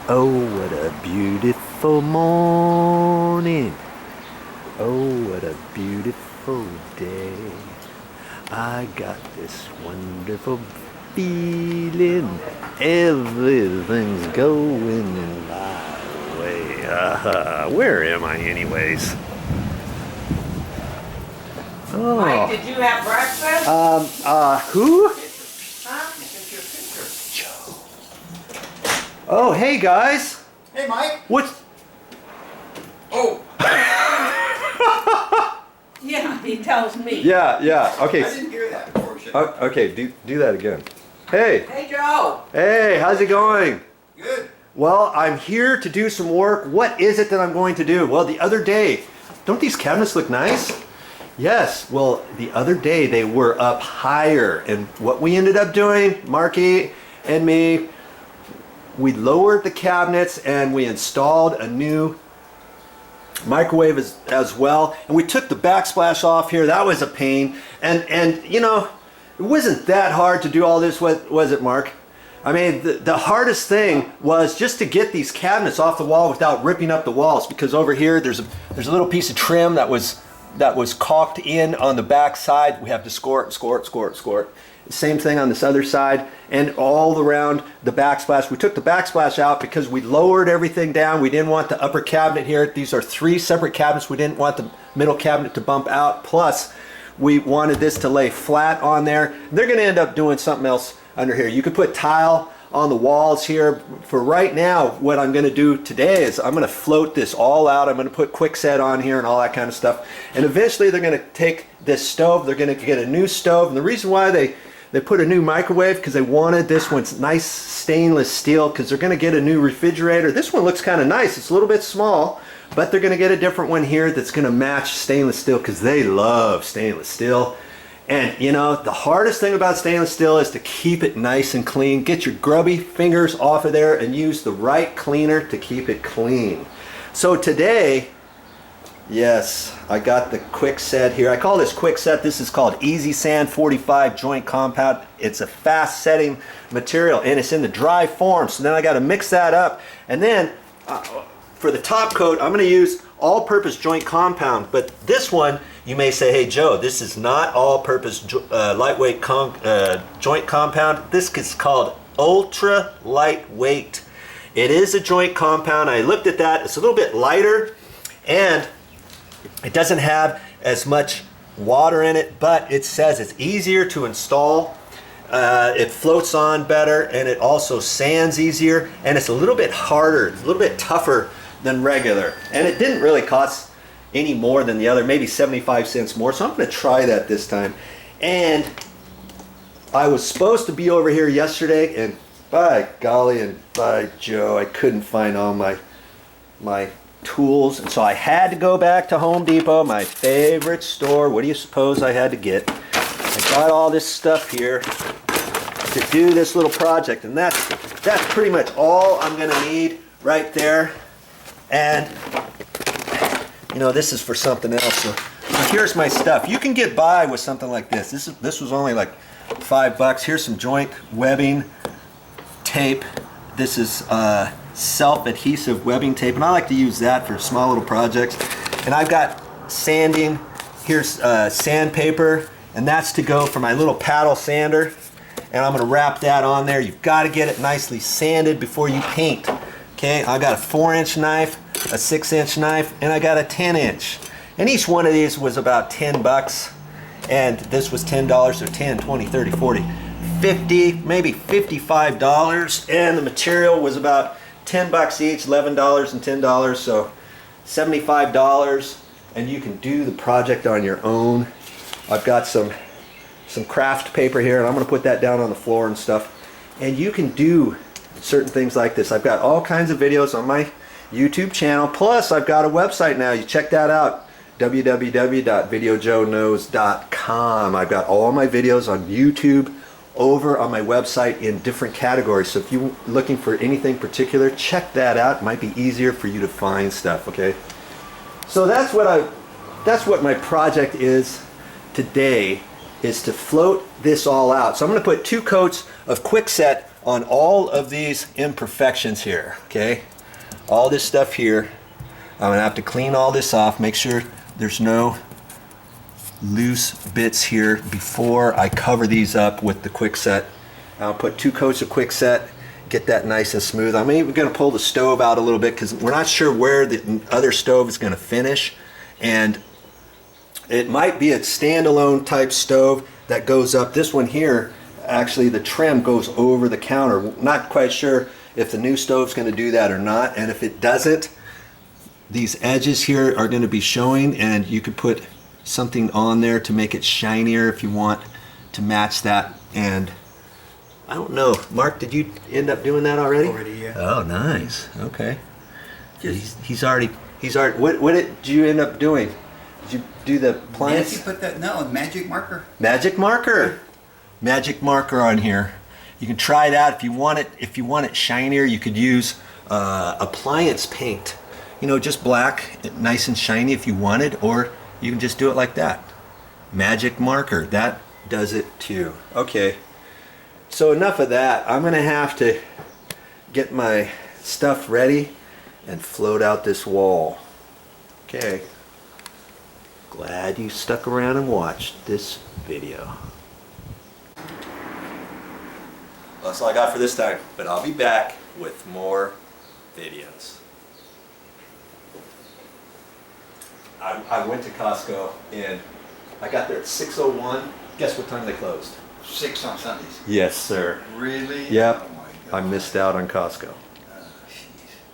Oh, what a beautiful morning. Oh, what a beautiful day. I got this wonderful feeling. Everything's going my way. Where am I anyways? Oh. Mike, did you have breakfast? Who? Huh? It's your sister. Joe. Oh, hey guys. Hey, Mike. What's... Oh. Yeah, he tells me. Yeah, okay. I didn't hear that before. Okay, do that again. Hey. Hey, Joe. Hey, how's it going? Good. Well, I'm here to do some work. What is it that I'm going to do? Well, the other day, don't these cabinets look nice? Yes, well, the other day they were up higher, and what we ended up doing, Marky and me, we lowered the cabinets and we installed a new microwave as well, and we took the backsplash off here. That was a pain, and you know, it wasn't that hard to do all this, was it, Mark? I mean, the hardest thing was just to get these cabinets off the wall without ripping up the walls, because over here there's a little piece of trim that was caulked in on the back side. We have to score it. Same thing on this other side, and all around the backsplash. We took the backsplash out because we lowered everything down. We didn't want the upper cabinet here. These are 3 separate cabinets. We didn't want the middle cabinet to bump out. Plus, we wanted this to lay flat on there. They're going to end up doing something else under here. You could put tile on the walls here. For right now, what I'm going to do today is I'm going to float this all out. I'm going to put quickset on here and all that kind of stuff. And eventually they're going to take this stove. They're going to get a new stove. And the reason why they put a new microwave, because they wanted this one's nice stainless steel, because they're going to get a new refrigerator. This one looks kind of nice. It's a little bit small, but they're going to get a different one here that's going to match stainless steel, because they love stainless steel. And you know, the hardest thing about stainless steel is to keep it nice and clean. Get your grubby fingers off of there and use the right cleaner to keep it clean. So today, yes, I got the quickset here. I call this quickset. This is called Easy Sand 45 joint compound. It's a fast setting material, and it's in the dry form. So then I got to mix that up, and then for the top coat, I'm going to use all-purpose joint compound. But this one, you may say, hey Joe, this is not all-purpose lightweight joint compound. This is called ultra lightweight. It is a joint compound. I looked at that. It's a little bit lighter, and it doesn't have as much water in it, but it says it's easier to install. It floats on better, and it also sands easier, and it's a little bit harder. It's a little bit tougher than regular, and it didn't really cost any more than the other, maybe 75 cents more. So I'm going to try that this time. And I was supposed to be over here yesterday, and by golly and by Joe, I couldn't find all my tools, and so I had to go back to Home Depot, my favorite store. What do you suppose I had to get? I got all this stuff here to do this little project, and that's pretty much all I'm going to need right there. And you know, this is for something else. So here's my stuff. You can get by with something like this. This was only like $5. Here's some joint webbing tape. This is self-adhesive webbing tape, and I like to use that for small little projects. And I've got sanding. Here's sandpaper, and that's to go for my little paddle sander. And I'm going to wrap that on there. You've got to get it nicely sanded before you paint. Okay, I got a 4-inch knife, a 6-inch knife, and I got a 10-inch. And each one of these was about $10. And this was $10, or 10, 20, 30, 40, 50, maybe $55. And the material was about $10 each, $11 and $10, so $75. And you can do the project on your own. I've got some craft paper here, and I'm going to put that down on the floor and stuff. And you can do certain things like this. I've got all kinds of videos on my YouTube channel, plus I've got a website now. You check that out, www.VideoJoeKnows.com. I've got all my videos on YouTube over on my website in different categories. So if you're looking for anything particular, check that out. It might be easier for you to find stuff, okay? So that's what my project is today, is to float this all out. So I'm going to put 2 coats of quickset on all of these imperfections here, okay? All this stuff here, I'm gonna have to clean all this off, make sure there's no loose bits here before I cover these up with the Quickset. I'll put 2 coats of Quickset, get that nice and smooth. I'm even gonna pull the stove out a little bit because we're not sure where the other stove is gonna finish. And it might be a standalone type stove that goes up. This one here, actually the trim goes over the counter. Not quite sure if the new stove's gonna do that or not. And if it doesn't, these edges here are gonna be showing, and you could put something on there to make it shinier if you want to match that. And I don't know, Mark, did you end up doing that already? Already, yeah. Oh, nice. Okay. He's already. What did you end up doing? Did you do the appliance? Nancy put that, no, magic marker. Magic marker. Magic marker on here. You can try that if you want it. If you want it shinier, you could use appliance paint. You know, just black, nice and shiny if you wanted, or you can just do it like that. Magic marker, that does it too. Okay, so enough of that. I'm gonna have to get my stuff ready and float out this wall. Okay, glad you stuck around and watched this video. Well, that's all I got for this time, but I'll be back with more videos. I went to Costco and I got there at 6:01. Guess what time they closed? 6 on Sundays. Yes, sir. Really? Yep. Oh my God. I missed out on Costco.